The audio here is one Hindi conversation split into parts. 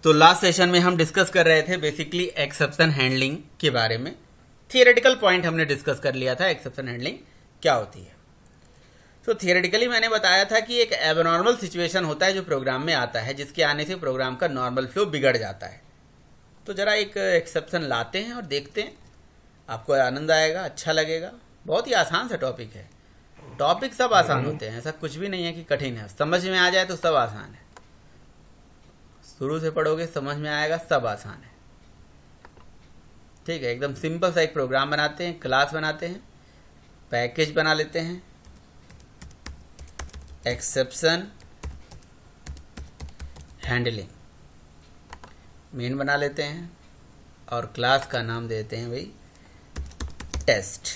तो लास्ट सेशन में हम डिस्कस कर रहे थे बेसिकली एक्सेप्शन हैंडलिंग के बारे में। थियोरेटिकल पॉइंट हमने डिस्कस कर लिया था, एक्सेप्शन हैंडलिंग क्या होती है। तो थियोरेटिकली मैंने बताया था कि एक एबनॉर्मल सिचुएशन होता है जो प्रोग्राम में आता है, जिसके आने से प्रोग्राम का नॉर्मल फ्लो बिगड़ जाता है। तो ज़रा एक एक्सेप्शन लाते हैं और देखते हैं, आपको आनंद आएगा, अच्छा लगेगा। बहुत ही आसान सा टॉपिक है। टॉपिक सब आसान होते हैं, ऐसा कुछ भी नहीं है कि कठिन है। समझ में आ जाए तो सब आसान है, शुरू से पढ़ोगे समझ में आएगा, सब आसान है। ठीक है, एकदम सिंपल सा एक प्रोग्राम बनाते हैं, क्लास बनाते हैं, पैकेज बना लेते हैं, एक्सेप्शन हैंडलिंग मेन बना लेते हैं और क्लास का नाम देते हैं भाई टेस्ट।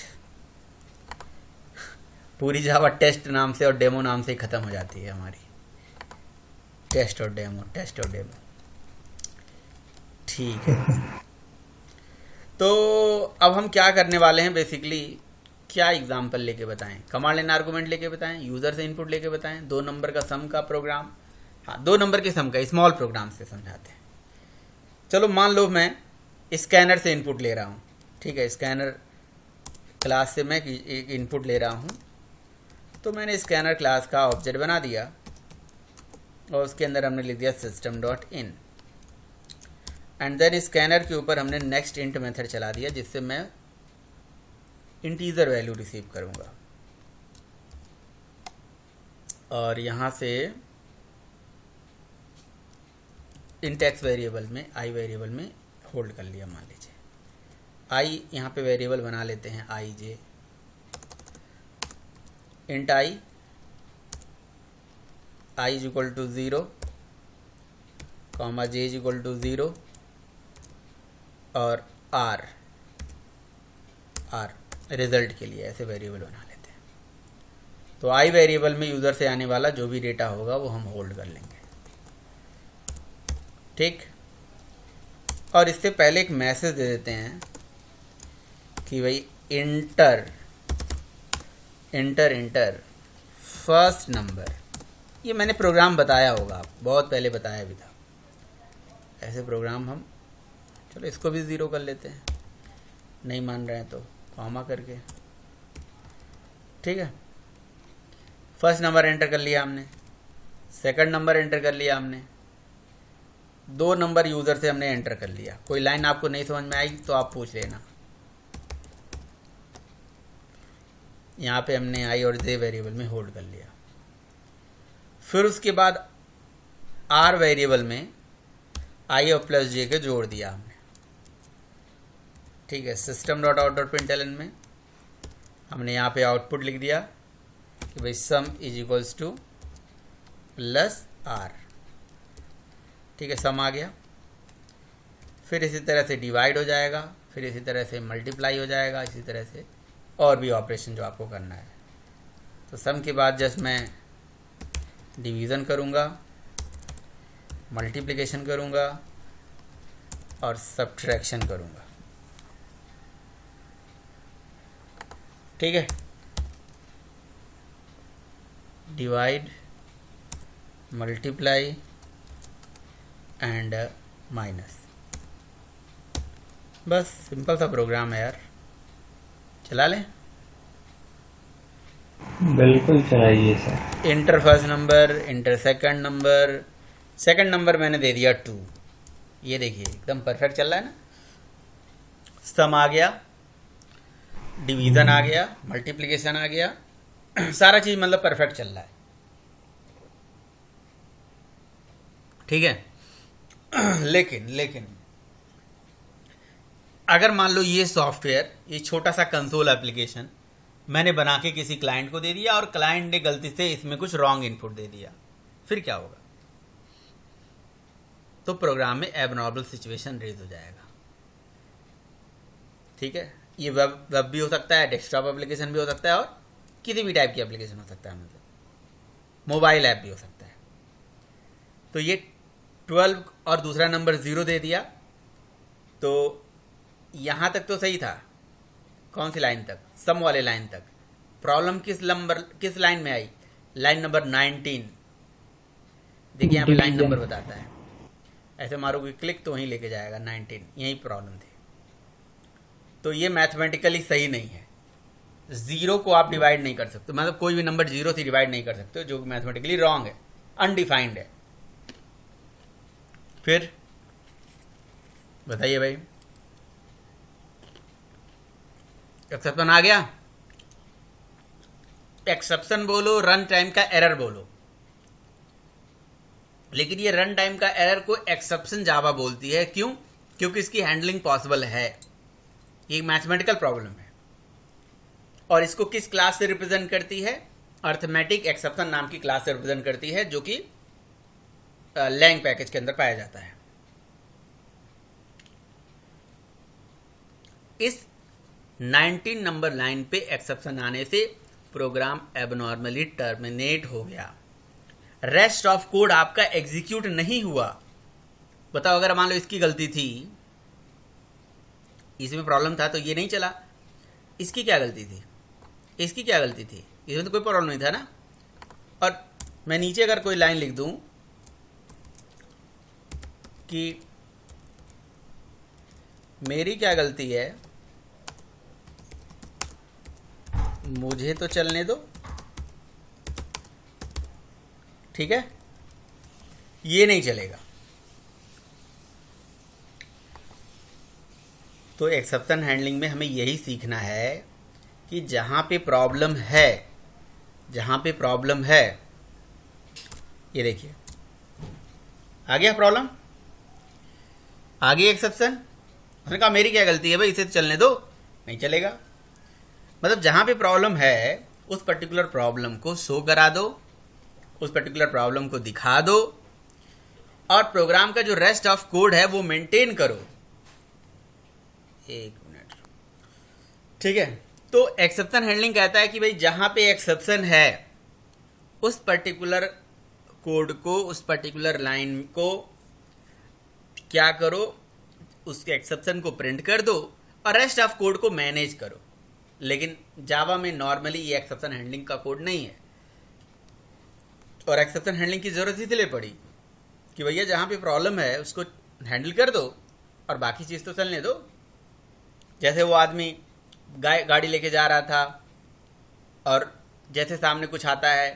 पूरी जावा टेस्ट नाम से और डेमो नाम से ही ख़त्म हो जाती है हमारी। टेस्ट और डेमो, टेस्ट और डेमो। ठीक है, तो अब हम क्या करने वाले हैं बेसिकली, क्या एग्जाम्पल लेके बताएं, कमांड लाइन आर्गूमेंट लेके बताएं, यूज़र से इनपुट लेके बताएं, 2 नंबर का सम का प्रोग्राम। हाँ, 2 नंबर के सम का स्मॉल प्रोग्राम से समझाते हैं। चलो मान लो मैं स्कैनर से इनपुट ले रहा हूँ। ठीक है, स्कैनर क्लास से मैं एक इनपुट ले रहा हूँ। तो मैंने स्कैनर क्लास का ऑब्जेक्ट बना दिया और उसके अंदर हमने लिख दिया system dot in, and then scanner के ऊपर हमने नेक्स्ट इंट मेथड चला दिया, जिससे मैं इंटीजर वैल्यू रिसीव करूँगा और यहाँ से इंट एक्स वेरिएबल में, आई वेरिएबल में होल्ड कर लिया। मान लीजिए आई यहाँ पे वेरिएबल बना लेते हैं, I J, int I is equal to 0, comma J is equal to 0 और आर रिजल्ट के लिए ऐसे वेरिएबल बना लेते हैं। तो आई वेरिएबल में यूज़र से आने वाला जो भी डेटा होगा वो हम होल्ड कर लेंगे। ठीक, और इससे पहले एक मैसेज दे देते हैं कि भाई इंटर फर्स्ट नंबर। ये मैंने प्रोग्राम बताया होगा, बहुत पहले बताया भी था। ऐसे प्रोग्राम हम, चलो इसको भी 0 कर लेते हैं, नहीं मान रहे हैं तो कॉमा करके। ठीक है, फर्स्ट नंबर एंटर कर लिया हमने, सेकंड नंबर एंटर कर लिया हमने, 2 नंबर यूज़र से हमने एंटर कर लिया। कोई लाइन आपको नहीं समझ में आई तो आप पूछ लेना। यहाँ पे हमने आई और जे वेरिएबल में होल्ड कर लिया। फिर उसके बाद आर वेरिएबल में आई और प्लस जे के जोड़ दिया हमने। ठीक है, system dot out dot println में हमने यहाँ पे आउटपुट लिख दिया कि भाई sum is equals to plus r. ठीक है, सम आ गया। फिर इसी तरह से डिवाइड हो जाएगा, फिर इसी तरह से मल्टीप्लाई हो जाएगा, इसी तरह से और भी ऑपरेशन जो आपको करना है। तो सम के बाद जस्ट मैं डिवीज़न करूँगा, मल्टीप्लिकेशन करूँगा और सब्ट्रैक्शन करूँगा। ठीक है, डिवाइड, मल्टीप्लाई एंड माइनस। बस सिंपल सा प्रोग्राम है यार, चला लें। बिल्कुल चलाइए sir. Inter first number, inter second number मैंने दे दिया 2। ये देखिए एकदम परफेक्ट चल रहा है ना। सम आ गया, डिवीज़न आ गया, मल्टीप्लिकेशन आ गया, सारा चीज़ मतलब परफेक्ट चल रहा है। ठीक है, लेकिन अगर मान लो ये सॉफ्टवेयर, ये छोटा सा कंसोल एप्लीकेशन मैंने बना के किसी क्लाइंट को दे दिया और क्लाइंट ने गलती से इसमें कुछ रॉन्ग इनपुट दे दिया, फिर क्या होगा? तो प्रोग्राम में एबनॉर्मल सिचुएशन रेज हो जाएगा। ठीक है, ये वेब भी हो सकता है, डेस्कटॉप एप्लीकेशन भी हो सकता है और किसी भी टाइप की एप्लीकेशन हो सकता है, मतलब मोबाइल ऐप भी हो सकता है। तो ये 12 और दूसरा नंबर 0 दे दिया, तो यहाँ तक तो सही था। कौन सी लाइन तक? सम वाले लाइन तक। प्रॉब्लम किस लाइन में आई? Line number 19। देखिए यहाँ पे लाइन नंबर बताता है ऐसे मारोगे क्लिक तो वहीं लेके जाएगा 19, यही प्रॉब्लम थी। तो ये मैथमेटिकली सही नहीं है। ज़ीरो को आप डिवाइड नहीं कर सकते, मतलब कोई भी नंबर जीरो से डिवाइड नहीं कर सकते, जो मैथमेटिकली रॉन्ग है, अनडिफाइंड है। फिर बताइए भाई, एक्सेप्शन आ गया? एक्सेप्शन बोलो, रन टाइम का एरर बोलो, लेकिन ये रन टाइम का एरर को एक्सेप्शन जावा बोलती है। क्यों? क्योंकि इसकी हैंडलिंग पॉसिबल है। ये मैथमेटिकल प्रॉब्लम है और इसको किस क्लास से रिप्रेजेंट करती है? अर्थमेटिक एक्सेप्शन नाम की क्लास से रिप्रेजेंट करती है, जो कि लैंग पैकेज के अंदर पाया जाता है। इस 19 नंबर लाइन पे एक्सेप्शन आने से प्रोग्राम एबनॉर्मली टर्मिनेट हो गया। रेस्ट ऑफ कोड आपका एग्जीक्यूट नहीं हुआ। बताओ, अगर मान लो इसकी गलती थी, इसमें प्रॉब्लम था तो ये नहीं चला, इसकी क्या गलती थी? इसकी क्या गलती थी? इसमें तो कोई प्रॉब्लम नहीं था ना। और मैं नीचे अगर कोई लाइन लिख दूं कि मेरी क्या गलती है, मुझे तो चलने दो, ठीक है, ये नहीं चलेगा। तो एक्सेप्शन हैंडलिंग में हमें यही सीखना है कि जहां पे प्रॉब्लम है, जहां पे प्रॉब्लम है, ये देखिए आ गया प्रॉब्लम, आ गई एक्सेप्शन। उसने कहा मेरी क्या गलती है भाई, इसे तो चलने दो, नहीं चलेगा। मतलब जहां पे प्रॉब्लम है उस पर्टिकुलर प्रॉब्लम को शो करा दो, उस पर्टिकुलर प्रॉब्लम को दिखा दो, और प्रोग्राम का जो रेस्ट ऑफ कोड है वो मेंटेन करो। एक मिनट, ठीक है। तो एक्सेप्शन हैंडलिंग कहता है कि भाई जहां पे एक्सेप्शन है उस पर्टिकुलर कोड को, उस पर्टिकुलर लाइन को क्या करो, उसके एक्सेप्शन को प्रिंट कर दो और रेस्ट ऑफ कोड को मैनेज करो। लेकिन जावा में नॉर्मली ये एक्सेप्शन हैंडलिंग का कोड नहीं है, और एक्सेप्शन हैंडलिंग की ज़रूरत इसलिए पड़ी कि भैया जहाँ पे प्रॉब्लम है उसको हैंडल कर दो और बाकी चीज़ तो चलने दो। जैसे वो आदमी गाड़ी लेके जा रहा था और जैसे सामने कुछ आता है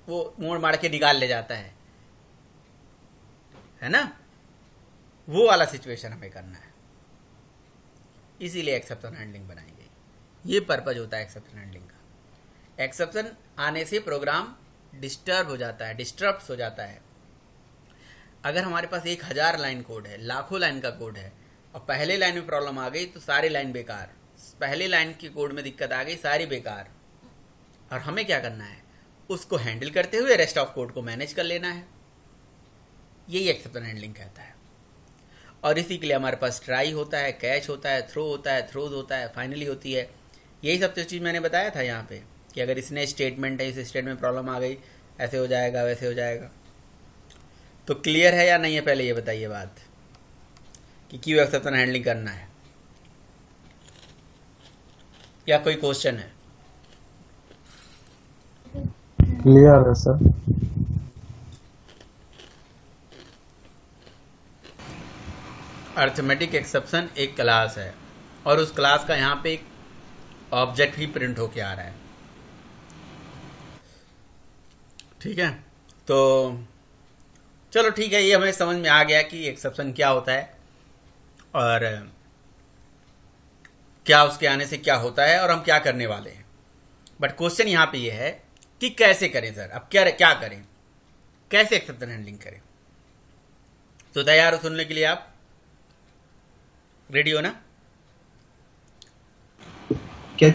वो मोड़ मार के निकाल ले जाता है ना, वो वाला सिचुएशन हमें करना है। इसीलिए एक्सेप्शन हैंडलिंग बनाई गई। ये पर्पज होता है एक्सेप्शन हैंडलिंग का। एक्सेप्शन आने से प्रोग्राम डिस्टर्ब हो जाता है, डिस्टर्ब्स हो जाता है। अगर हमारे पास 1000 लाइन कोड है, लाखों लाइन का कोड है, और पहले लाइन में प्रॉब्लम आ गई तो सारी लाइन बेकार, पहले लाइन की कोड में दिक्कत आ गई, सारी बेकार। और हमें क्या करना है, उसको हैंडल करते हुए रेस्ट ऑफ कोड को मैनेज कर लेना है। यही एक्सेप्शन हैंडलिंग कहता है। और इसी के लिए हमारे पास ट्राई होता है, कैच होता है, थ्रो होता है, थ्रोज होता है, फाइनली होती है। यही सब चीज़ मैंने बताया था यहाँ पे कि अगर इसने स्टेटमेंट है, इस स्टेटमेंट में प्रॉब्लम आ गई, ऐसे हो जाएगा, वैसे हो जाएगा। तो क्लियर है या नहीं है, पहले ये बताइए बात कि क्यों एक्सेप्शन हैंडलिंग करना है, या कोई क्वेश्चन है? क्लियर है सर। अर्थमेटिक एक्सेप्शन एक क्लास है और उस क्लास का यहाँ पे एक ऑब्जेक्ट ही प्रिंट होके आ रहा है, ठीक है। तो चलो ठीक है, ये हमें समझ में आ गया कि एक्सेप्शन क्या होता है और क्या उसके आने से क्या होता है और हम क्या करने वाले हैं। बट क्वेश्चन यहाँ पे ये है कि कैसे करें सर, अब क्या करें, कैसे एक्सेप्शन हैंडलिंग करें। तो तैयार हो सुनने के लिए, आप रेडी हो ना? क्या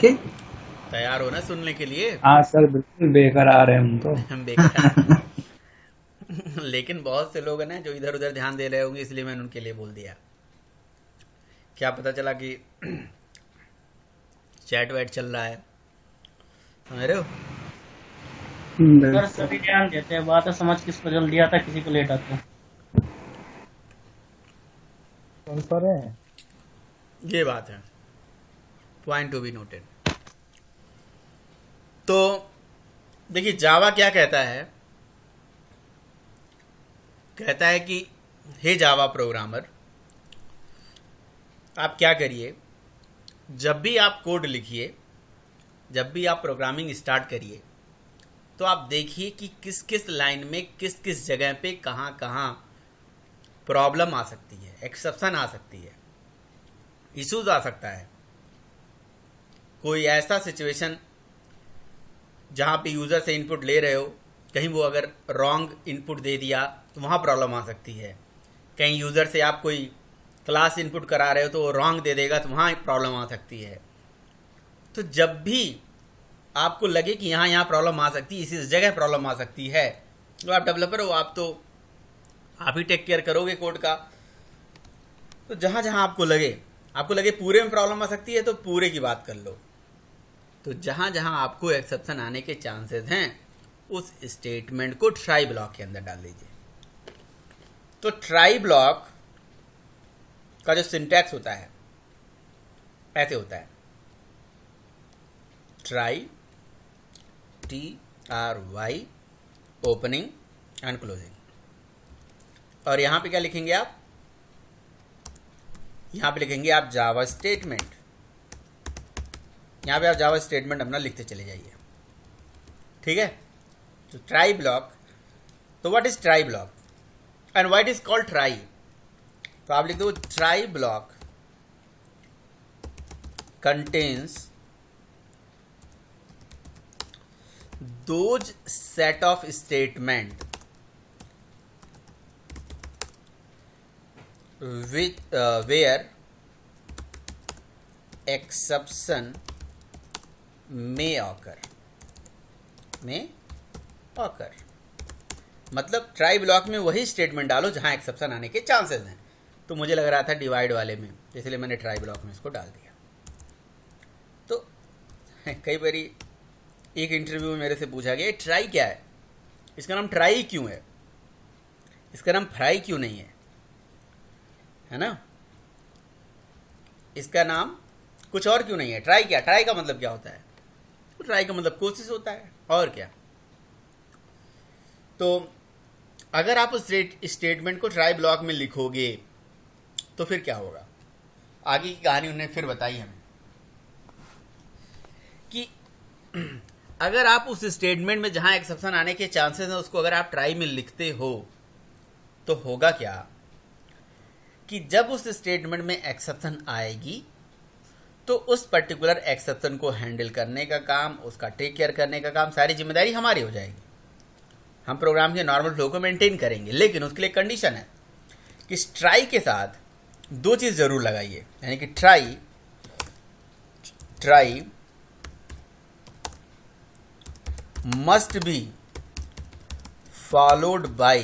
तैयार हो ना सुनने के लिए? हाँ सर, बिल्कुल बेकरार है हम तो। बेकार लेकिन बहुत से लोग हैं ना जो इधर उधर ध्यान दे रहे होंगे, इसलिए मैंने उनके लिए बोल दिया। क्या पता चला कि चैट वैट चल रहा है, समझ रहे हो? सर सभी ध्यान देते हैं, बात है समझ किसको जल्दी आता, किसी को लेट आता है। कौन पर है? ये बात है, पॉइंट टू बी नोटेड। तो देखिए जावा क्या कहता है, कहता है कि हे जावा प्रोग्रामर, आप क्या करिए, जब भी आप कोड लिखिए, जब भी आप प्रोग्रामिंग स्टार्ट करिए, तो आप देखिए कि किस किस लाइन में किस किस जगह पे कहाँ कहाँ प्रॉब्लम आ सकती है, एक्सेप्शन आ सकती है, इश्यूज आ सकता है। कोई ऐसा सिचुएशन जहाँ पे यूज़र से इनपुट ले रहे हो, कहीं वो अगर रॉन्ग इनपुट दे दिया तो वहाँ प्रॉब्लम आ सकती है। कहीं यूज़र से आप कोई क्लास इनपुट करा रहे हो तो वो रॉन्ग दे देगा तो वहाँ प्रॉब्लम आ सकती है। तो जब भी आपको लगे कि यहाँ यहाँ प्रॉब्लम आ सकती है, इस जगह प्रॉब्लम आ सकती है, तो आप डेवलपर हो, आप ही टेक केयर करोगे कोड का। तो जहाँ जहाँ आपको लगे पूरे में प्रॉब्लम आ सकती है तो पूरे की बात कर लो। तो जहाँ जहाँ आपको एक्सेप्शन आने के चांसेस हैं, उस स्टेटमेंट को ट्राई ब्लॉक के अंदर डाल दीजिए। तो ट्राई ब्लॉक का जो सिंटैक्स होता है ऐसे होता है, try, TRY, opening and closing. और यहाँ पे क्या लिखेंगे आप, यहाँ पे लिखेंगे आप जावा स्टेटमेंट। यहाँ पे आप जावा स्टेटमेंट अपना लिखते चले जाइए, ठीक है। तो ट्राई ब्लॉक, तो what is try block and what is called try? तो आप लिख दो try block contains those set of statement with where exception may occur। मतलब ट्राई ब्लॉक में वही स्टेटमेंट डालो जहां एक्सेप्शन आने के चांसेस हैं। तो मुझे लग रहा था डिवाइड वाले में, इसलिए मैंने ट्राई ब्लॉक में इसको डाल दिया। तो कई बारी एक इंटरव्यू में मेरे से पूछा गया ट्राई क्या है, इसका नाम ट्राई क्यों है, इसका नाम फ्राई क्यों नहीं है ना, इसका नाम कुछ और क्यों नहीं है, ट्राई क्या, ट्राई का मतलब क्या होता है? तो ट्राई का मतलब कोशिश होता है, और क्या। तो अगर आप उस स्टेटमेंट को ट्राई ब्लॉक में लिखोगे तो फिर क्या होगा, आगे की कहानी उन्होंने फिर बताई हमें कि अगर आप उस स्टेटमेंट में जहां एक्सेप्शन आने के चांसेस हैं उसको अगर आप ट्राई में लिखते हो तो होगा क्या कि जब उस स्टेटमेंट में एक्सेप्शन आएगी तो उस पर्टिकुलर एक्सेप्शन को हैंडल करने का काम, उसका टेक केयर करने का काम, सारी जिम्मेदारी हमारी हो जाएगी। हम प्रोग्राम के नॉर्मल फ्लो को मेंटेन करेंगे, लेकिन उसके लिए कंडीशन है कि ट्राई के साथ दो चीज़ ज़रूर लगाइए, यानी कि try must be followed by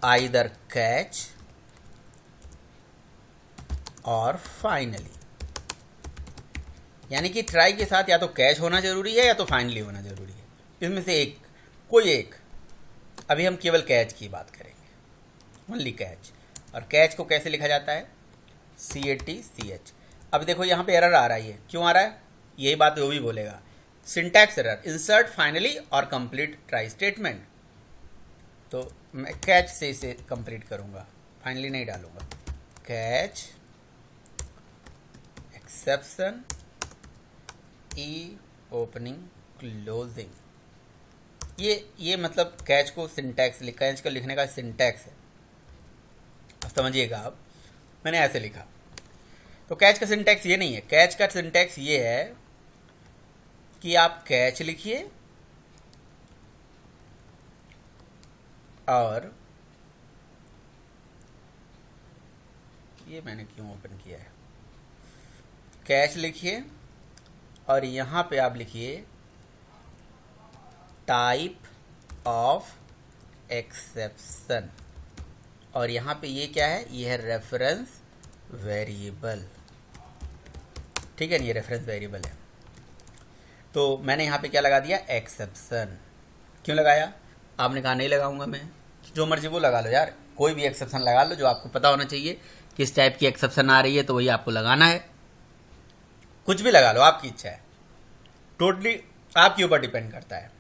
either catch और फाइनली। यानी कि ट्राई के साथ या तो कैच होना जरूरी है या तो फाइनली होना जरूरी है, इसमें से एक, कोई एक। अभी हम केवल कैच की बात करेंगे, ओनली कैच। और कैच को कैसे लिखा जाता है, CATCH। अब देखो यहाँ पे एरर आ रहा है, क्यों आ रहा है, यही बात वो भी बोलेगा, सिंटैक्स एरर, इंसर्ट फाइनली और कंप्लीट ट्राई स्टेटमेंट। तो मैं कैच से इसे कंप्लीट करूंगा, फाइनली नहीं डालूंगा। कैच एक्सेप्शन ई ओपनिंग क्लोजिंग, ये मतलब कैच को सिंटैक्स, कैच को लिखने का सिंटैक्स है। अब समझिएगा, आप मैंने ऐसे लिखा, तो कैच का सिंटैक्स ये नहीं है। कैच का सिंटैक्स ये है कि आप कैच लिखिए और ये मैंने क्यों ओपन किया है, कैच लिखिए और यहाँ पे आप लिखिए टाइप ऑफ एक्सेप्शन, और यहाँ पे ये क्या है, ये है रेफरेंस वेरिएबल, ठीक है ना, ये रेफरेंस वेरिएबल है। तो मैंने यहाँ पे क्या लगा दिया, एक्सेप्शन। क्यों लगाया, आपने कहा नहीं लगाऊंगा मैं, जो मर्जी वो लगा लो यार, कोई भी एक्सेप्शन लगा लो, जो आपको पता होना चाहिए किस टाइप की एक्सेप्शन आ रही है तो वही आपको लगाना है। कुछ भी लगा लो, आपकी इच्छा है, टोटली आपके ऊपर डिपेंड करता है।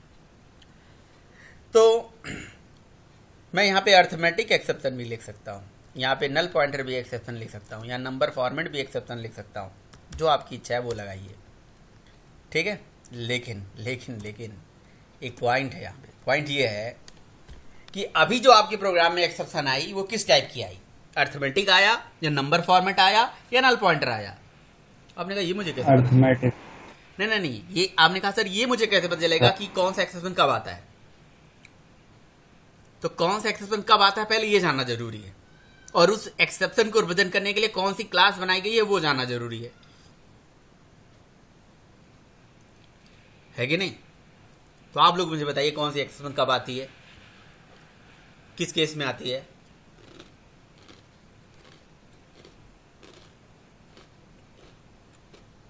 तो मैं यहाँ पे अर्थमेटिक एक्सेप्शन भी लिख सकता हूँ, यहाँ पे नल पॉइंटर भी एक्सेप्शन लिख सकता हूँ, यहाँ नंबर फॉर्मेट भी एक्सेप्शन लिख सकता हूँ, जो आपकी इच्छा है वो लगाइए, ठीक है। लेकिन लेकिन लेकिन एक पॉइंट है यहाँ पे, पॉइंट ये है कि अभी जो आपके प्रोग्राम में एक्सेप्शन आई वो किस टाइप की आई, अर्थमेटिक आया या नंबर फॉर्मेट आया या नल पॉइंटर आया। आपने कहा ये मुझे कैसे पता? अर्थमेटिक। नहीं, ये आपने कहा सर ये मुझे कैसे पता चलेगा कि कौन सा एक्सेप्शन कब आता है। तो कौन सा एक्सेप्शन कब आता है पहले ये जानना जरूरी है, और उस एक्सेप्शन को रिप्रेजेंट करने के लिए कौन सी क्लास बनाई गई है वो जानना जरूरी है कि नहीं। तो आप लोग मुझे बताइए कौन सी एक्सेप्शन कब आती है, किस केस में आती है।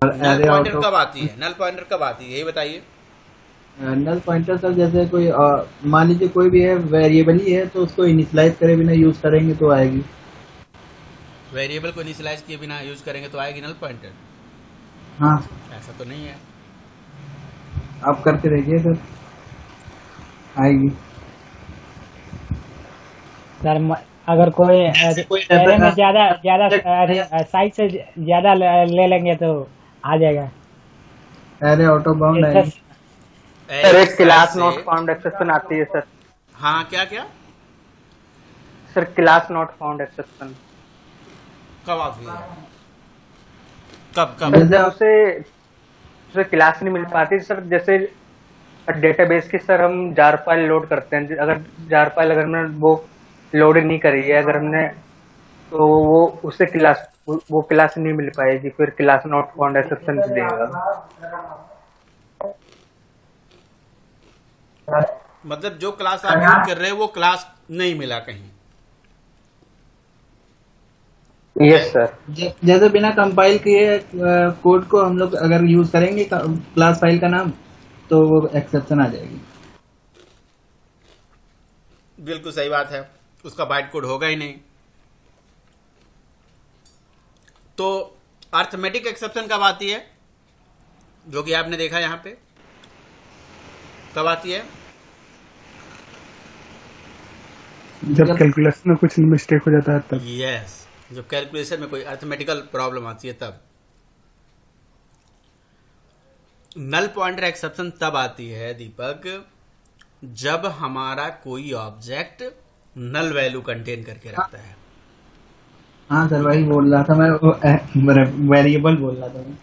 नल पॉइंटर कब आती है, नल पॉइंटर कब आती है, यही बताइए। नल पॉइंटर सर जैसे कोई मान लीजिए कोई भी है वेरिएबल ही है तो उसको इनिशियलाइज करे बिना यूज करेंगे तो आएगी। वेरिएबल को इनिशियलाइज किए बिना यूज करेंगे तो आएगी नल पॉइंटर। हाँ ऐसा तो नहीं है। आप करके देखिए सर, आएगी। सर अगर कोई एरे में ज्यादा ज्यादा साइज से ज्यादा ले लेंगे तो आ जाएगा। अरे ऑटो बाउंड आएगी। सर एक क्लास नॉट फाउंड एक्सेप्शन आती है सर। हाँ क्या क्या sir class not found exception कब आती है, कब सर उसे क्लास नहीं मिल पाती सर। जैसे डेटाबेस की सर हम जार फाइल लोड करते हैं, अगर जार फाइल अगर हमने वो लोड नहीं करी है अगर हमने, तो वो उसे वो क्लास नहीं मिल पाएगी, फिर क्लास नॉट फाउंड एक्सेप्शन देगा। मतलब जो क्लास आप यूज कर रहे हैं वो क्लास नहीं मिला कहीं। Yes sir. जैसे बिना कंपाइल किए कोड को हम लोग अगर यूज करेंगे क्लास फाइल का नाम तो वो एक्सेप्शन आ जाएगी। बिल्कुल सही बात है, उसका बाइट कोड होगा ही नहीं। तो अर्थमेटिक एक्सेप्शन कब आती है, जो कि आपने देखा यहां पे कब आती है? जब कैलकुलेशन में कुछ मिस्टेक हो जाता है तब। यस, जब कैलकुलेशन में कोई अर्थमेटिकल प्रॉब्लम आती है तब। नल पॉइंटर एक्सेप्शन तब आती है दीपक जब हमारा कोई ऑब्जेक्ट नल वैल्यू कंटेन करके रखता है। हाँ सर वही बोल रहा था मैं, वेरिएबल बोल रहा था मैं।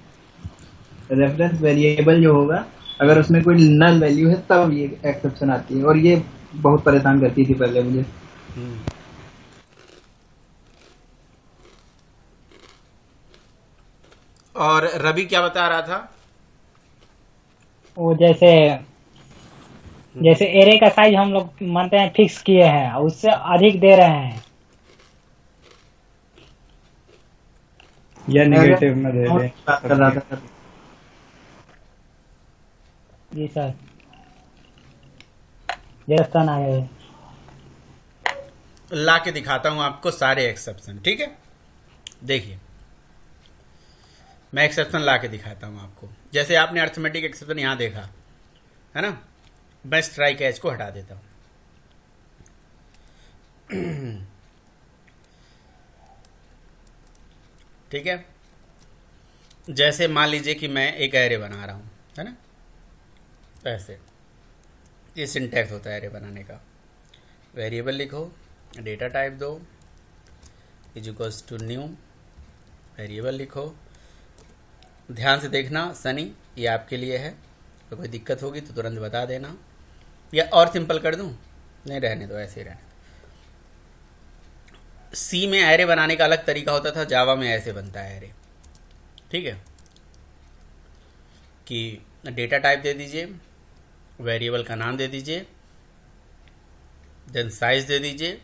रेफरेंस वेरिएबल जो होगा अगर उसमें कोई नल वैल्यू है तब ये एक्सेप्शन आती है, और ये बहुत परेशान करती थी पहले मुझे। और रवि क्या बता रहा था? वो जैसे एरे का साइज हम लोग मानते हैं फिक्स किए हैं, उससे अधिक दे रहे हैं या नेगेटिव में दे दें। कर रहा था जी सर। जैसा आ गए ला के दिखाता हूं आपको सारे एक्सेप्शन, ठीक है। देखिए मैं एक्सेप्शन ला के दिखाता हूं आपको। जैसे आपने अर्थमेटिक एक्सेप्शन यहां देखा है ना, मैं स्ट्राइक एज को हटा देता हूं। ठीक है, जैसे मान लीजिए कि मैं एक एरे बना रहा हूं, है ना, ऐसे ये सिंटैक्स होता है एरे बनाने का। वेरिएबल लिखो, डेटा टाइप दो, is equals to new, variable लिखो। ध्यान से देखना सनी, ये आपके लिए है, तो कोई दिक्कत होगी तो तुरंत बता देना, या और सिंपल कर दूं? नहीं, रहने दो, ऐसे ही रहने दो। सी में एरे बनाने का अलग तरीका होता था, जावा में ऐसे बनता है एरे, ठीक है, कि डेटा टाइप दे दीजिए, वेरिएबल का नाम दे दीजिए, देन साइज दे दीजिए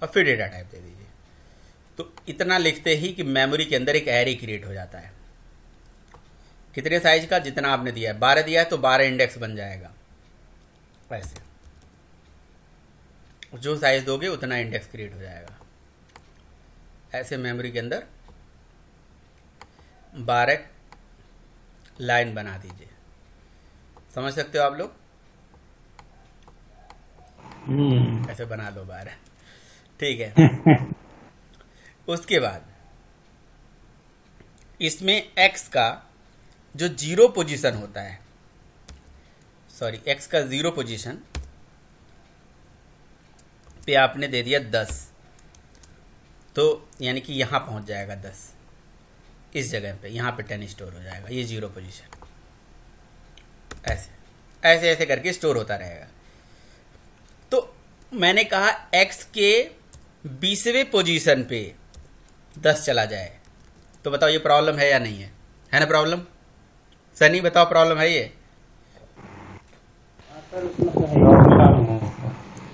और फिर डेटा टाइप दे दीजिए। तो इतना लिखते ही कि मेमोरी के अंदर एक एरे क्रिएट हो जाता है। कितने साइज का? जितना आपने दिया है, 12 दिया है तो 12 इंडेक्स बन जाएगा। ऐसे जो साइज दोगे उतना इंडेक्स क्रिएट हो जाएगा। ऐसे मेमोरी के अंदर 12 लाइन बना दीजिए। समझ सकते हो आप लोग? ऐसे बना दो बार, ठीक है। उसके बाद इसमें x का जो जीरो पोजीशन होता है, सॉरी x का जीरो पोजीशन पे आपने दे दिया 10, तो यानी कि यहाँ पहुँच जाएगा 10, इस जगह पे यहाँ पे 10 स्टोर हो जाएगा, ये जीरो पोजीशन। ऐसे ऐसे ऐसे करके स्टोर होता रहेगा। तो मैंने कहा x के 20वें पोजीशन पे 10 चला जाए, तो बताओ ये प्रॉब्लम है या नहीं है ना प्रॉब्लम? सनी बताओ प्रॉब्लम है ये?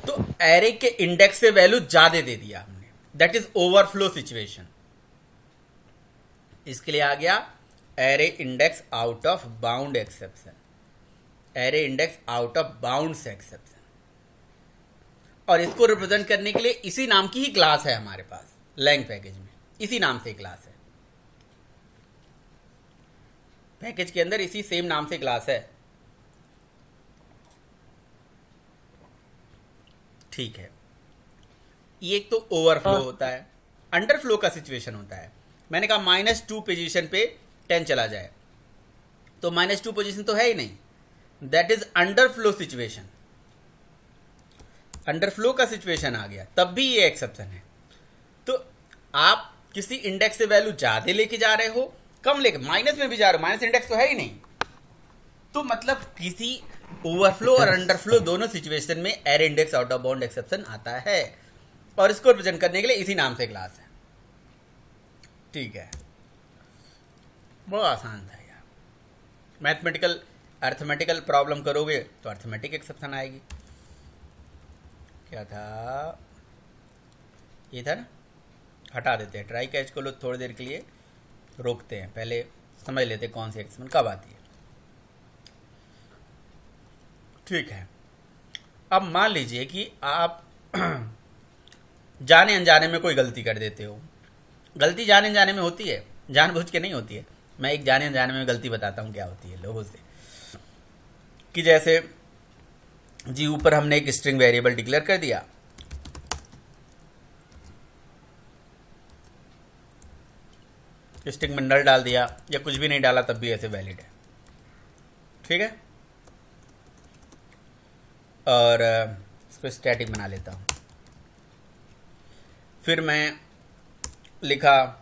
तो एरे के इंडेक्स से वैल्यू ज्यादा दे दिया हमने, दैट इज ओवरफ्लो सिचुएशन। इसके लिए आ गया array index out of bound exception, array index out of bounds exception. और इसको रिप्रेजेंट करने के लिए इसी नाम की ही क्लास है हमारे पास लैंग पैकेज में, इसी नाम से क्लास है, पैकेज के अंदर इसी सेम नाम से क्लास है, ठीक है। ये एक तो ओवरफ्लो होता है, अंडरफ्लो का सिचुएशन होता है। मैंने कहा -2 पोजीशन पे 10 चला जाए, तो -2 पोजीशन तो है ही नहीं, that is underflow situation. Underflow का सिचुएशन आ गया, तब भी ये एक्सेप्शन है। तो आप किसी इंडेक्स से वैल्यू ज्यादा लेके जा रहे हो, कम लेके, माइनस में भी जा रहे हो, माइनस इंडेक्स तो है ही नहीं, तो मतलब किसी ओवरफ्लो और अंडरफ्लो दोनों सिचुएशन में array index out of bound exception आता है। और इसको रिप्रेजेंट करने के लिए इसी नाम से क्लास है, ठीक है। बहुत आसान था यार। मैथमेटिकल अर्थमेटिकल प्रॉब्लम करोगे तो अर्थमेटिक एक्सेप्शन आएगी। क्या था, ये था ना, हटा देते हैं, ट्राई कैच को लो, थोड़ी देर के लिए रोकते हैं, पहले समझ लेते हैं कौन सी एक्सेप्शन कब आती है, ठीक है। अब मान लीजिए कि आप जाने अनजाने में कोई गलती कर देते हो। गलती जाने अनजाने में होती है, जानबूझ के नहीं होती है। मैं एक जाने अनजाने में गलती बताता हूँ क्या होती है लोगों से, कि जैसे जी ऊपर हमने एक स्ट्रिंग वेरिएबल डिक्लेयर कर दिया, स्ट्रिंग में नल डाल दिया या कुछ भी नहीं डाला तब भी ऐसे वैलिड है, ठीक है। और इसको स्टैटिक बना लेता हूँ। फिर मैं लिखा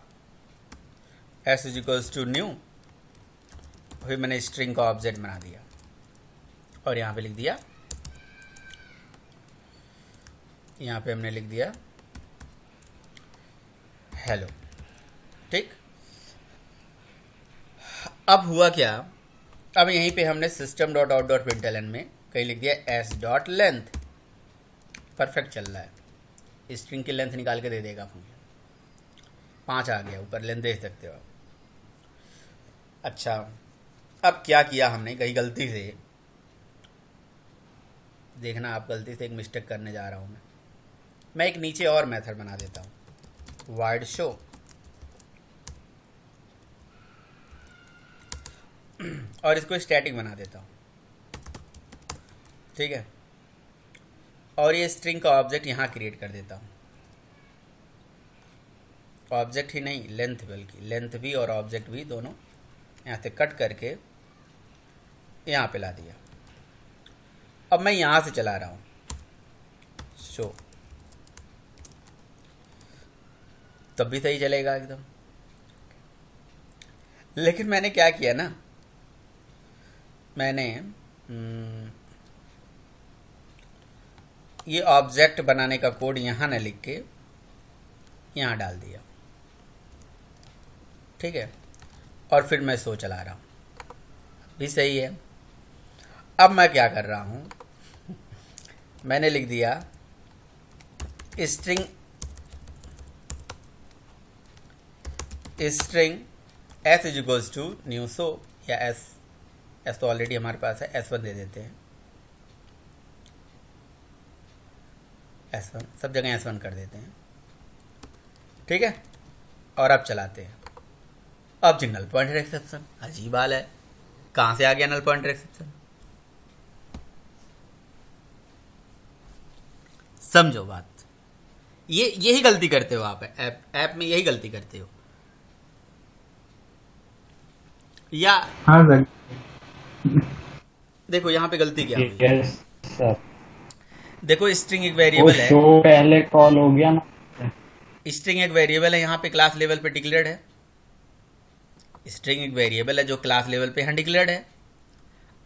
s = न्यू, फिर मैंने स्ट्रिंग का ऑब्जेक्ट बना दिया और यहाँ पे लिख दिया, यहाँ पे हमने लिख दिया हेलो, ठीक। अब हुआ क्या, अब यहीं पे हमने system.out.println में कहीं लिख दिया s.length, परफेक्ट चल रहा है। स्ट्रिंग की लेंथ निकाल के दे देगा फंक्शन, 5 आ गया, ऊपर लेंथ देख सकते हो। अच्छा, अब क्या किया हमने, कहीं गलती से, देखना आप गलती से एक मिस्टेक करने जा रहा हूँ मैं एक नीचे और मेथड बना देता हूँ, वाइड शो, और इसको स्टैटिक बना देता हूँ, ठीक है। और ये स्ट्रिंग का ऑब्जेक्ट यहाँ क्रिएट कर देता हूँ, ऑब्जेक्ट ही नहीं लेंथ, बल्कि लेंथ भी और ऑब्जेक्ट भी दोनों यहाँ से कट करके यहाँ पे ला दिया। अब मैं यहाँ से चला रहा हूँ शो, तब भी सही चलेगा एकदम। लेकिन मैंने क्या किया ना, मैंने ये ऑब्जेक्ट बनाने का कोड यहाँ न लिख के यहाँ डाल दिया, ठीक है। और फिर मैं शो चला रहा हूँ, भी सही है। अब मैं क्या कर रहा हूँ, मैंने लिख दिया स्ट्रिंग s = न्यू शो, या s तो ऑलरेडी हमारे पास है, s1 दे देते हैं, s1 सब जगह s1 कर देते हैं, ठीक है। और अब चलाते हैं। अब जी नल पॉइंटर एक्सेप्शन, अजीब हाल है, कहाँ से आ गया नल पॉइंटर एक्सेप्शन? समझो बात, ये यही गलती करते हो आप, ऐप में यही गलती करते हो। या हाँ सर। देखो यहाँ पे गलती क्या हुई, यस सर। देखो स्ट्रिंग एक वो वेरिएबल है, शो पहले कॉल हो गया ना। स्ट्रिंग एक वेरिएबल है, यहाँ पे क्लास लेवल पे डिक्लेयर्ड है। स्ट्रिंग एक वेरिएबल है जो क्लास लेवल पे यहाँ डिक्लेयर्ड है।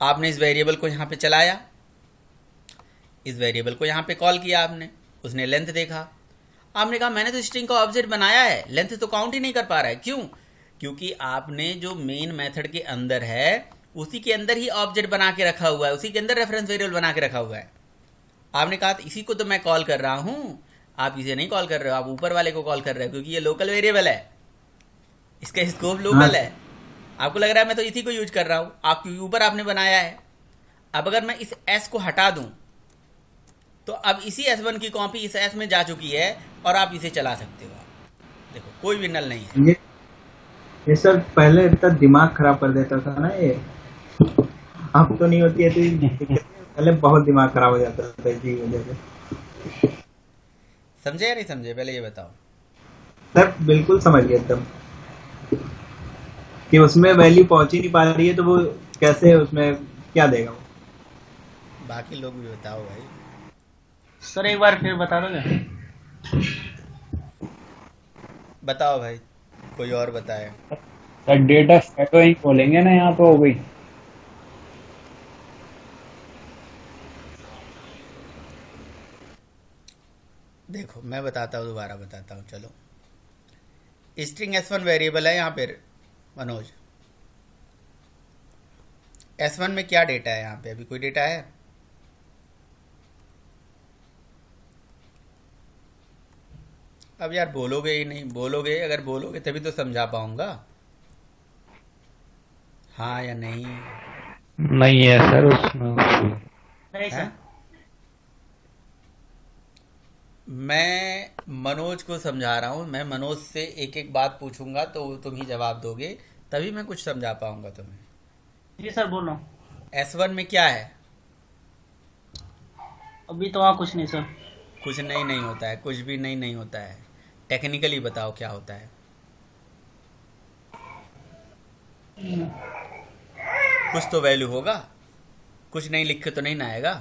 आपने इस वेरिएबल को यहाँ पे चलाया, इस वेरिएबल को यहाँ पे कॉल किया आपने, उसने लेंथ देखा, आपने कहा मैंने तो स्ट्रिंग का ऑब्जेक्ट बनाया है, लेंथ तो काउंट ही नहीं कर पा रहा है। क्यों? क्योंकि आपने जो मेन मेथड के अंदर है उसी के अंदर ही ऑब्जेक्ट बना के रखा हुआ है, उसी के अंदर रेफरेंस वेरिएबल बना के रखा हुआ है। आपने कहा इसी को तो मैं कॉल कर रहा हूँ, आप इसे नहीं कॉल कर रहे हो, आप ऊपर वाले को कॉल कर रहे हो, क्योंकि ये लोकल वेरिएबल है, इसका स्कोप लोकल है। आपको लग रहा है मैं तो इसी को यूज कर रहा हूँ, आप क्योंकि ऊपर आपने बनाया है। अब अगर मैं इस एस को हटा दूं तो अब इसी S1 की कॉपी इस एस में जा चुकी है और आप इसे चला सकते हो। आप देखो कोई भी नल नहीं है। ये सर पहले इतना दिमाग खराब कर देता था ना ये, अब तो नहीं होती है तो पहले बहुत दिमाग खराब हो जाता था इसी वजह से। समझे या नहीं समझे, पहले ये बताओ। सर बिल्कुल समझ गया एकदम, कि उसमें वैल्यू पहुंच ही नहीं पा रही है तो वो कैसे उसमें क्या देगा वो। बाकी लोग भी बताओ भाई। सर एक बार फिर बता दोगे? बताओ भाई, कोई और बताए। सर डेटा सेट ही खोलेंगे ना, यहाँ पे हो गई। देखो मैं बताता हूँ, दोबारा बताता हूँ। चलो स्ट्रिंग S1 वेरिएबल है यहाँ पे मनोज। S1 में क्या डेटा है? यहाँ पे अभी कोई डेटा है? अब यार बोलोगे ही नहीं, बोलोगे, अगर बोलोगे तभी तो समझा पाऊंगा। हाँ या नहीं? नहीं है सर उसमें। नहीं है? सर। मैं मनोज को समझा रहा हूँ, मैं मनोज से एक एक बात पूछूंगा तो तुम ही जवाब दोगे, तभी मैं कुछ समझा पाऊंगा तुम्हें। जी सर बोल रहा हूँ। S1 में क्या है? अभी तो वहाँ कुछ नहीं सर। कुछ नहीं होता है, कुछ भी नहीं होता है। टेक्निकली बताओ क्या होता है। कुछ तो वैल्यू होगा, कुछ नहीं लिख के तो नहीं ना आएगा।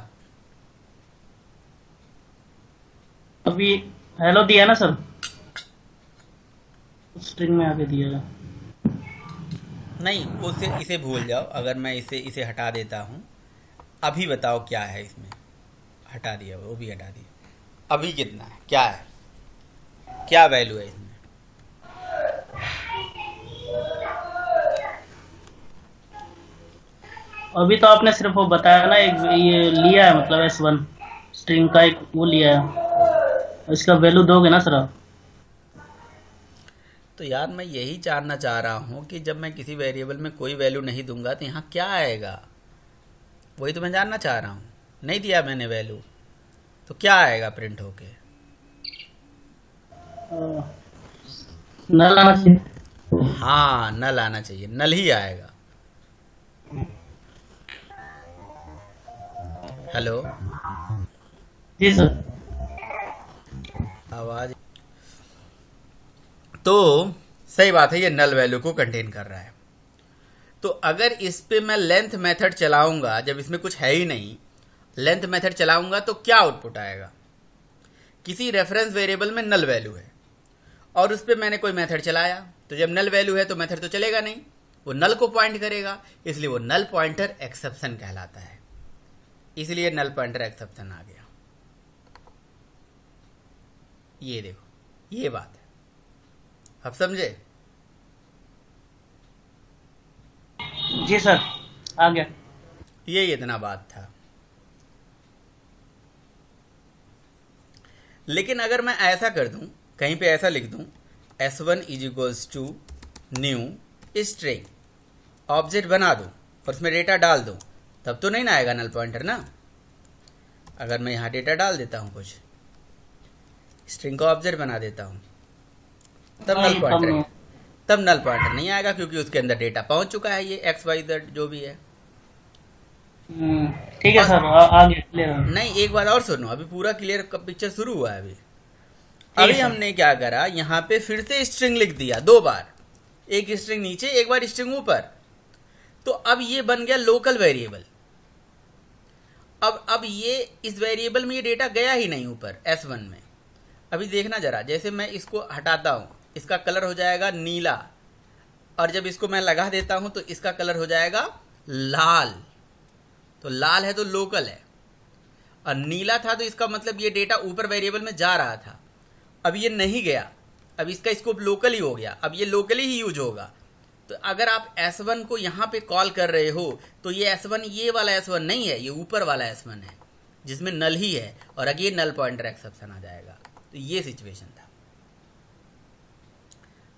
अभी हेलो दिया ना सर, स्ट्रिंग में आके दिया है। नहीं, उसे इसे भूल जाओ। अगर मैं इसे हटा देता हूँ, अभी बताओ क्या है इसमें। हटा दिया, वो भी हटा दिया। अभी कितना है, क्या है, क्या वैल्यू है इसमें? अभी तो आपने सिर्फ वो बताया ना, एक ये लिया है, मतलब S1 स्ट्रिंग का एक वो लिया है, इसका वैल्यू दोगे ना सर आप? तो यार मैं यही जानना चाह रहा हूँ कि जब मैं किसी वेरिएबल में कोई वैल्यू नहीं दूंगा तो यहाँ क्या आएगा, वही तो मैं जानना चाह रहा हूँ। नहीं दिया मैंने वैल्यू तो क्या आएगा प्रिंट होके? नल आना चाहिए। हाँ, नल आना चाहिए, नल ही आएगा। हेलो, जी सर। आवाज तो सही बात है, ये नल वैल्यू को कंटेन कर रहा है। तो अगर इस पे मैं लेंथ मेथड चलाऊंगा, जब इसमें कुछ है ही नहीं, लेंथ मेथड चलाऊंगा तो क्या आउटपुट आएगा? किसी रेफरेंस वेरिएबल में नल वैल्यू है और उस पर मैंने कोई मेथड चलाया, तो जब नल वैल्यू है तो मेथड तो चलेगा नहीं, वो नल को पॉइंट करेगा, इसलिए वो नल पॉइंटर एक्सेप्शन कहलाता है। इसलिए नल पॉइंटर एक्सेप्शन आ गया। ये देखो, ये बात है, अब समझे? जी सर आ गया। ये इतना बात था। लेकिन अगर मैं ऐसा कर दूं, कहीं पे ऐसा लिख दूं, S1 is equals to new string, object बना दूं और उसमें डेटा डाल दूं, तब तो नहीं ना आएगा नल पॉइंटर ना। अगर मैं यहाँ डेटा डाल देता हूँ, कुछ स्ट्रिंग का ऑब्जेक्ट बना देता हूँ, तब नल पॉइंटर, तब नल पॉइंटर नहीं आएगा, क्योंकि उसके अंदर डेटा पहुंच चुका है, ये XYZ जो भी है। ठीक है सर, आगे क्लियर है। नहीं, एक बात और सुनो, अभी पूरा क्लियर पिक्चर शुरू हुआ है अभी। है अभी सर। हमने क्या करा, यहाँ पे फिर से स्ट्रिंग लिख दिया 2 बार, एक स्ट्रिंग नीचे एक बार स्ट्रिंग ऊपर। तो अब ये बन गया लोकल वेरिएबल। अब ये इस वेरिएबल में ये डेटा गया ही नहीं ऊपर S1 में। अभी देखना जरा, जैसे मैं इसको हटाता हूँ, इसका कलर हो जाएगा नीला, और जब इसको मैं लगा देता हूँ तो इसका कलर हो जाएगा लाल। तो लाल है तो लोकल है, और नीला था तो इसका मतलब ये डेटा ऊपर वेरिएबल में जा रहा था। अब ये नहीं गया, अब इसका स्कोप लोकल ही हो गया, अब ये लोकली ही यूज होगा। तो अगर आप S1 को यहाँ पे कॉल कर रहे हो तो ये S1 ये वाला S1 नहीं है, ये ऊपर वाला S1 है जिसमें नल ही है, और अगे नल पॉइंटर एक्सेप्शन आ जाएगा। तो ये सिचुएशन था।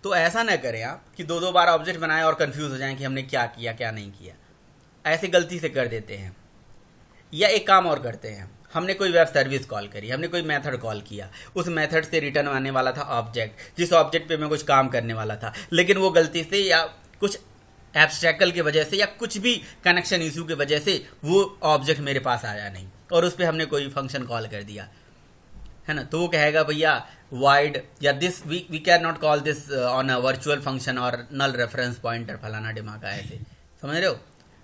तो ऐसा ना करें आप कि 2 बार ऑब्जेक्ट बनाएं और कंफ्यूज हो जाएं कि हमने क्या किया क्या नहीं किया। ऐसे गलती से कर देते हैं। या एक काम और करते हैं, हमने कोई वेब सर्विस कॉल करी, हमने कोई मेथड कॉल किया, उस मेथड से रिटर्न आने वाला था ऑब्जेक्ट, जिस ऑब्जेक्ट पे मैं कुछ काम करने वाला था, लेकिन वो गलती से या कुछ एब्स्ट्रैक्टल की वजह से या कुछ भी कनेक्शन इशू की वजह से वो ऑब्जेक्ट मेरे पास आया नहीं, और उस पर हमने कोई फंक्शन कॉल कर दिया, है ना। तो वो कहेगा भैया वाइड या this we can not call this on a virtual function और नल रेफरेंस पॉइंटर फलाना दिमागा, ऐसे समझ रहे हो।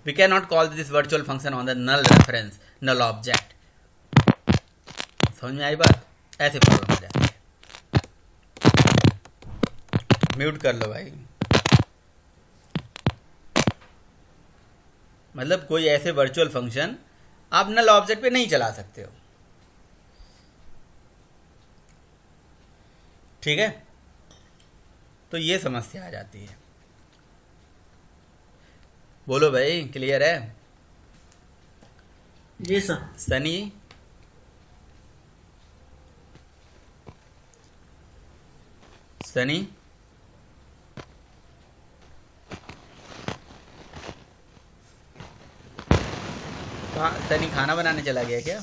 We can not call this virtual function on the null reference null object. समझ में आई बात? ऐसे प्रॉब्लम हो जाती है। म्यूट कर लो भाई। मतलब कोई ऐसे वर्चुअल फंक्शन आप नल ऑब्जेक्ट पे नहीं चला सकते हो, ठीक है। तो ये समस्या आ जाती है। बोलो भाई, क्लियर है? जी सर। सनी, सनी सनी खाना बनाने चला गया क्या?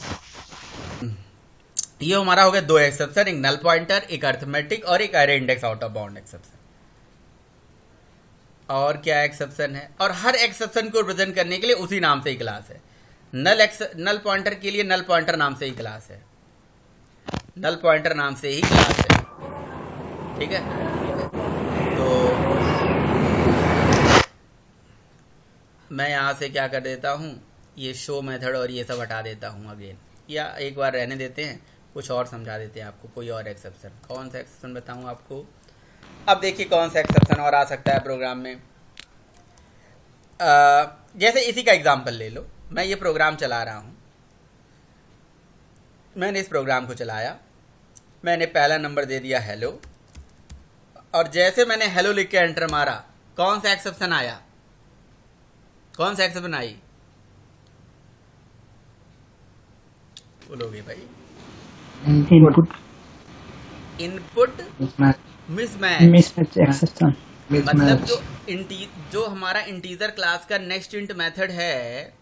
ये हमारा हो गया 2 एक्सेप्शन, एक नल पॉइंटर, एक अर्थमेटिक और एक अरे index out of bound exception. और क्या एक्सेप्शन है? और हर एक्सेप्शन को रिप्रेजेंट करने के लिए उसी नाम से ही क्लास है। नल पॉइंटर के लिए नल पॉइंटर नाम से ही क्लास है, नल पॉइंटर नाम से ही क्लास है, ठीक है। तो मैं यहाँ से क्या कर देता हूँ, ये शो मेथड और ये सब हटा देता हूँ अगेन, या एक बार रहने देते हैं, कुछ और समझा देते हैं आपको, कोई और एक्सेप्शन। कौन सा एक्सेप्शन बताऊँ आपको? अब देखिए कौन सा एक्सेप्शन और आ सकता है प्रोग्राम में। जैसे इसी का एग्जांपल ले लो, मैं ये प्रोग्राम चला रहा हूँ, मैंने इस प्रोग्राम को चलाया, मैंने पहला नंबर दे दिया हेलो, और जैसे मैंने हेलो लिख के एंटर मारा, कौन सा एक्सेप्शन आया? कौन सा एक्सेप्शन आई? बोलोगे भाई? Input mismatch exception. मतलब जो हमारा इंटीजर क्लास का नेक्स्ट इंट मेथड है,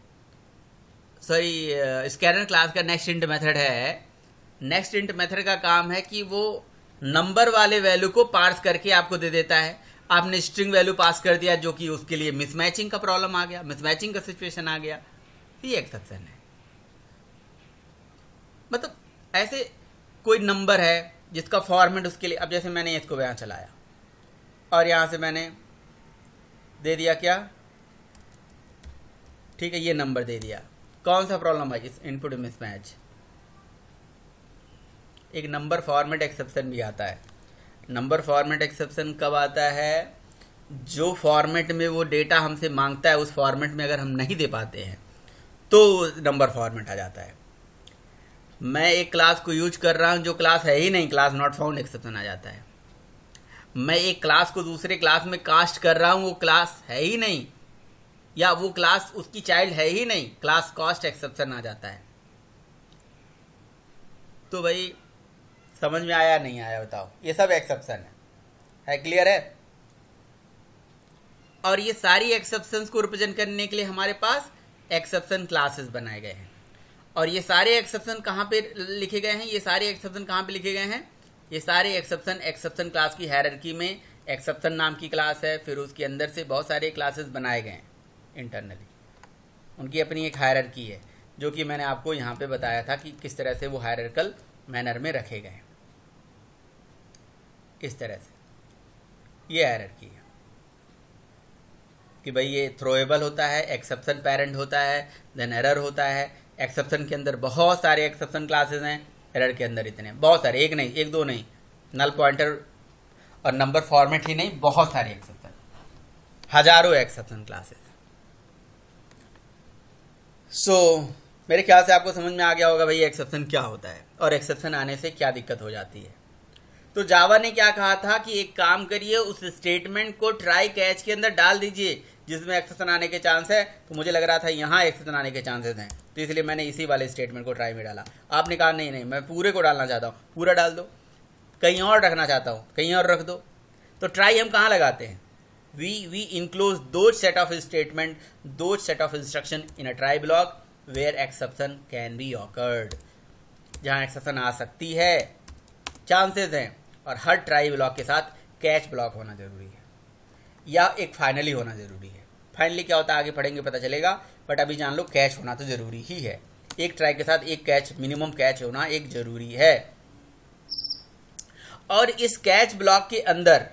सॉरी स्कैनर क्लास का नेक्स्ट इंट मेथड है, नेक्स्ट इंट मेथड का काम है कि वो नंबर वाले वैल्यू को पार्स करके आपको दे देता है। आपने स्ट्रिंग वैल्यू पास कर दिया, जो कि उसके लिए मिसमैचिंग का प्रॉब्लम आ गया, मिसमैचिंग का सिचुएशन आ गया, ये एक्सेप्शन है। मतलब ऐसे कोई नंबर है जिसका फॉर्मेट उसके लिए, अब जैसे मैंने इसको यहाँ चलाया और यहाँ से मैंने दे दिया क्या, ठीक है, ये नंबर दे दिया, कौन सा प्रॉब्लम है? इस इनपुट मिसमैच। एक नंबर फॉर्मेट एक्सेप्शन भी आता है। नंबर फॉर्मेट एक्सेप्शन कब आता है? जो फॉर्मेट में वो डेटा हमसे मांगता है उस फॉर्मेट में अगर हम नहीं दे पाते हैं तो नंबर फॉर्मेट आ जाता है। मैं एक क्लास को यूज कर रहा हूँ जो क्लास है ही नहीं, क्लास नॉट फाउंड एक्सेप्शन आ जाता है। मैं एक क्लास को दूसरे क्लास में कास्ट कर रहा हूँ, वो क्लास है ही नहीं, या वो क्लास उसकी चाइल्ड है ही नहीं, क्लास कास्ट एक्सेप्शन आ जाता है। तो भाई समझ में आया नहीं आया बताओ? ये सब एक्सेप्शन है क्लियर है? और ये सारी एक्सेप्शंस को रिप्रेजेंट करने के लिए हमारे पास एक्सेप्शन क्लासेस बनाए गए हैं। और ये सारे एक्सेप्शन कहाँ पे लिखे गए हैं? ये सारे एक्सेप्शन कहाँ पे लिखे गए हैं? ये सारे एक्सेप्शन क्लास की हायरार्की में एक्सेप्शन नाम की क्लास है, फिर उसके अंदर से बहुत सारे क्लासेस बनाए गए हैं इंटरनली। उनकी अपनी एक हायरार्की है, जो कि मैंने आपको यहाँ पे बताया था कि किस तरह से वो हायरार्कल मैनर में रखे गए, इस तरह से ये हायरार्की है कि भाई ये थ्रोएबल होता है, एक्सेप्शन पेरेंट होता है, देन एरर होता है। एक्सेप्शन के अंदर बहुत सारे एक्सेप्शन क्लासेस हैं, एरर के अंदर इतने बहुत सारे, एक नहीं, एक दो नहीं, नल पॉइंटर और नंबर फॉर्मेट ही नहीं, बहुत सारे एक्सेप्शन, हजारों एक्सेप्शन क्लासेस। मेरे ख्याल से आपको समझ में आ गया होगा भाई एक्सेप्शन क्या होता है और एक्सेप्शन आने से क्या दिक्कत हो जाती है। तो जावा ने क्या कहा था कि एक काम करिए, उस स्टेटमेंट को ट्राई कैच के अंदर डाल दीजिए जिसमें एक्सेप्शन आने के चांस है। तो मुझे लग रहा था यहाँ एक्सेप्शन आने के चांसेस हैं, तो इसलिए मैंने इसी वाले स्टेटमेंट को ट्राई में डाला। आपने कहा नहीं नहीं, मैं पूरे को डालना चाहता हूँ, पूरा डाल दो, कहीं और रखना चाहता हूँ कहीं और रख दो। तो ट्राई हम कहाँ लगाते हैं? We enclose those set of statement, those set of instruction in a try block where exception can be occurred, जहाँ एक्सेप्शन आ सकती है, चांसेस हैं। और हर ट्राई ब्लॉक के साथ कैच ब्लॉक होना जरूरी है या एक फाइनली होना जरूरी है। फाइनली क्या होता है आगे पढ़ेंगे पता चलेगा, बट अभी जान लो कैच होना तो जरूरी ही है। एक ट्राई के साथ एक कैच, मिनिमम कैच होना एक जरूरी है। और इस कैच ब्लॉक के अंदर,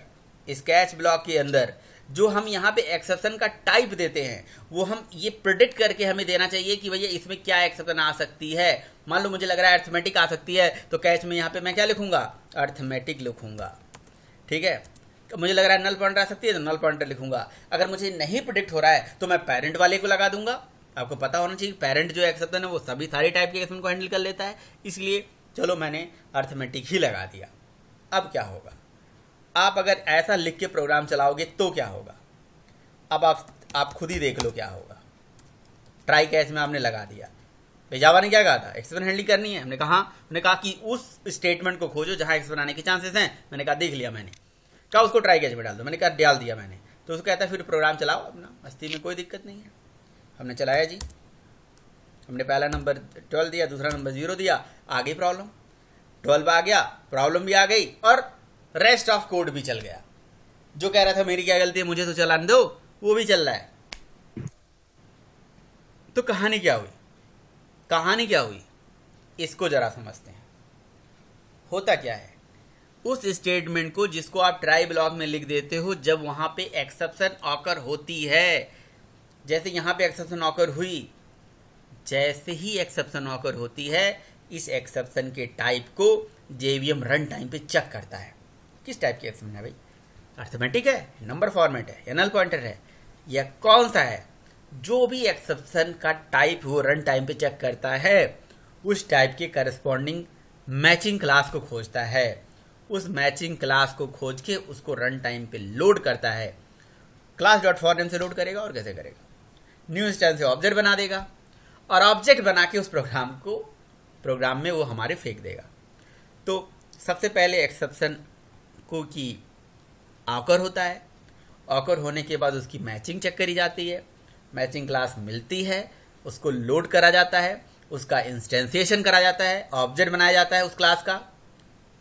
इस कैच ब्लॉक के अंदर जो हम यहाँ पे एक्सेप्शन का टाइप देते हैं, वो हम ये प्रिडिक्ट करके हमें देना चाहिए कि भैया इसमें क्या एक्सेप्शन आ सकती है। मान लो मुझे लग रहा है अर्थमेटिक आ सकती है, तो कैच में यहाँ पे मैं क्या लिखूंगा? अर्थमेटिक लिखूंगा, ठीक है। मुझे लग रहा है नल पॉइंटर आ सकती है, तो नल पॉइंटर लिखूंगा। अगर मुझे नहीं प्रिडिक्ट हो रहा है तो मैं पेरेंट वाले को लगा दूंगा। आपको पता होना चाहिए पेरेंट जो एक्सेप्शन है वो सभी सारी टाइप के एक्सेप्शन को हैंडल कर लेता है, इसलिए चलो मैंने अर्थमेटिक ही लगा दिया। अब क्या होगा? आप अगर ऐसा लिख के प्रोग्राम चलाओगे तो क्या होगा? अब आप खुद ही देख लो क्या होगा। ट्राई कैच में आपने लगा दिया, जावा ने क्या कहा था? एक्सेप्शन हैंडलिंग करनी है। हमने कहा कि उस स्टेटमेंट को खोजो जहां एक्सेप्शन आने के चांसेस हैं। मैंने कहा देख लिया, मैंने कहा उसको ट्राई कैच में डाल दो, मैंने कहा डाल दिया मैंने। तो उसको कहता है फिर प्रोग्राम चलाओ अपना, मस्ती में कोई दिक्कत नहीं है। हमने चलाया जी, हमने पहला नंबर 12 दिया, दूसरा नंबर 0 दिया, आ गई प्रॉब्लम, 12 आ गया, प्रॉब्लम भी आ गई और रेस्ट ऑफ कोड भी चल गया। जो कह रहा था मेरी क्या गलती है मुझे तो चलाने दो, वो भी चल रहा है। तो कहानी क्या हुई? कहानी क्या हुई इसको जरा समझते हैं। होता क्या है, उस स्टेटमेंट को जिसको आप ट्राई ब्लॉक में लिख देते हो, जब वहां पे एक्सेप्शन ऑकर होती है, जैसे यहां पे एक्सेप्शन ऑकर हुई, जैसे ही एक्सेप्शन ऑकर होती है, इस एक्सेप्शन के टाइप को जेवीएम रन टाइम पे चेक करता है। किस टाइप की एक्सेप्शन है भाई? अर्थमेटिक है, नंबर फॉर्मेट है, या नल पॉइंटर है, या कौन सा है? जो भी एक्सेप्शन का टाइप वो रन टाइम पे चेक करता है, उस टाइप के करस्पॉन्डिंग मैचिंग क्लास को खोजता है। उस मैचिंग क्लास को खोज के उसको रन टाइम पे लोड करता है। क्लास डॉट फॉर नेम से लोड करेगा और कैसे करेगा? न्यू इंस्टेंस से ऑब्जेक्ट बना देगा और ऑब्जेक्ट बना के उस प्रोग्राम में वो हमारे फेंक देगा। तो सबसे पहले एक्सेप्शन को की ऑकर होता है, ऑकर होने के बाद उसकी मैचिंग चेक करी जाती है, मैचिंग क्लास मिलती है, उसको लोड करा जाता है, उसका इंस्टेंसिएशन करा जाता है, ऑब्जेक्ट बनाया जाता है उस क्लास का।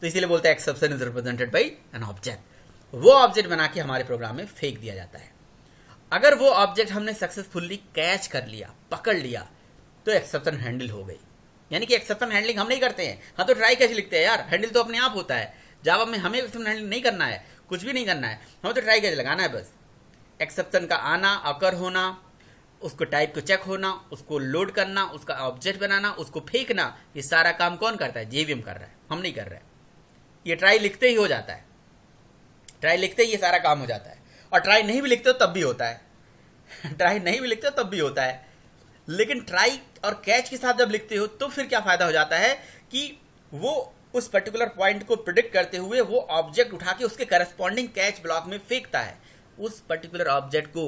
तो इसीलिए बोलते हैं exception is represented by an object. वो ऑब्जेक्ट बना के हमारे प्रोग्राम में फेंक दिया जाता है। अगर वो ऑब्जेक्ट हमने सक्सेसफुली कैच कर लिया, पकड़ लिया, तो एक्सेप्शन हैंडल हो गई। यानी कि एक्सेप्शन हैंडलिंग हम नहीं करते हैं, हाँ तो ट्राई कैच लिखते हैं यार, हैंडल तो अपने आप होता है। जावा में हमें एक्सेप्शन हैंडलिंग नहीं करना है, कुछ भी नहीं करना है, हमें तो ट्राई कैच लगाना है बस। एक्सेप्शन का आना, अकर होना, उसको टाइप को चेक होना, उसको लोड करना, उसका ऑब्जेक्ट बनाना, उसको फेंकना, ये सारा काम कौन करता है? जेवीएम कर रहा है, हम नहीं कर रहे हैं। ये ट्राई लिखते ही हो जाता है, ट्राई लिखते ही ये सारा काम हो जाता है। और ट्राई नहीं भी लिखते हो तब भी होता है ट्राई नहीं भी लिखते हो तब भी होता है। लेकिन ट्राई और कैच के साथ जब लिखते हो तो फिर क्या फायदा हो जाता है कि वो उस पर्टिकुलर पॉइंट को प्रिडिक्ट करते हुए वो ऑब्जेक्ट उठा के उसके करस्पॉन्डिंग कैच ब्लॉक में फेंकता है। उस पर्टिकुलर ऑब्जेक्ट को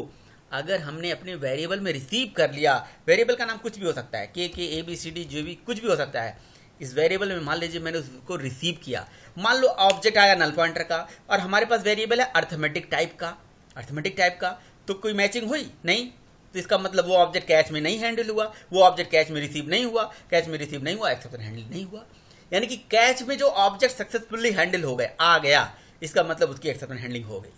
अगर हमने अपने वेरिएबल में रिसीव कर लिया, वेरिएबल का नाम कुछ भी हो सकता है, के ABCD जो भी कुछ भी हो सकता है, इस वेरिएबल में मान लीजिए मैंने उसको रिसीव किया, मान लो ऑब्जेक्ट आया नल पॉइंटर का और हमारे पास वेरिएबल है अर्थमेटिक टाइप का, तो कोई मैचिंग हुई नहीं, तो इसका मतलब वो ऑब्जेक्ट कैच में नहीं हैंडल हुआ, वो ऑब्जेक्ट कैच में रिसीव नहीं हुआ, एक्सेप्शन हैंडल नहीं हुआ। यानी कि कैच में जो ऑब्जेक्ट सक्सेसफुली हैंडल हो गए, आ गया, इसका मतलब उसकी एक्सेप्शन हैंडलिंग हो गई।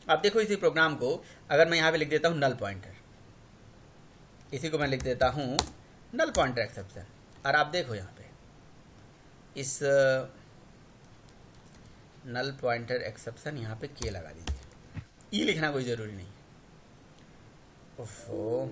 अब देखो इसी प्रोग्राम को अगर मैं यहाँ पे लिख देता हूँ नल पॉइंटर, इसी को मैं लिख देता हूँ नल पॉइंटर एक्सेप्शन। और आप देखो यहाँ पे इस नल पॉइंटर एक्सेप्शन यहाँ पे के लगा दीजिए, ई लिखना कोई ज़रूरी नहीं। ओफो